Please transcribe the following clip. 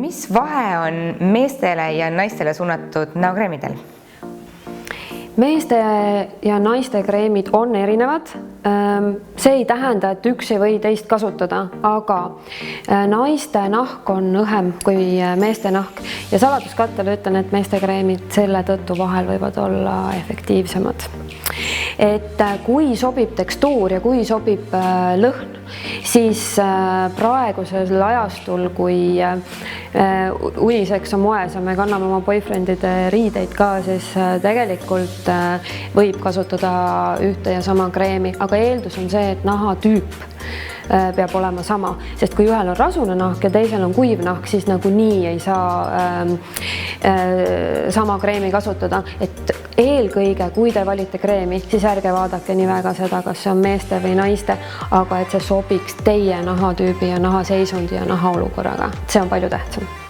Mis vahe on meestele ja naistele suunatud näokreemidel? Meeste ja naiste kreemid on erinevad. See ei tähenda, et üks ei või teist kasutada, aga naiste nahk on õhem kui meeste nahk ja saladuskattele ütlen, et meeste kreemid selle tõttu vahel võivad olla efektiivsemad. Et kui sobib tekstuur ja kui sobib lõhn, siis praegusel ajastul, kui uniseks on moes ja me kanname oma boyfriendide riideid ka, siis tegelikult võib kasutada ühte ja sama kreemi, aga eeldus on see, et nahatüüp peab olema sama, sest kui ühel on rasune nahk ja teisel on kuiv nahk, siis nagunii ei saa sama kreemi kasutada. Et eelkõige, kui te valite kreemi, siis ärge vaadake nii väga seda, kas see on meeste või naiste, aga et see sobiks teie nahatüübi ja nahaseisundi ja nahaolukorraga. See on palju tähtsam.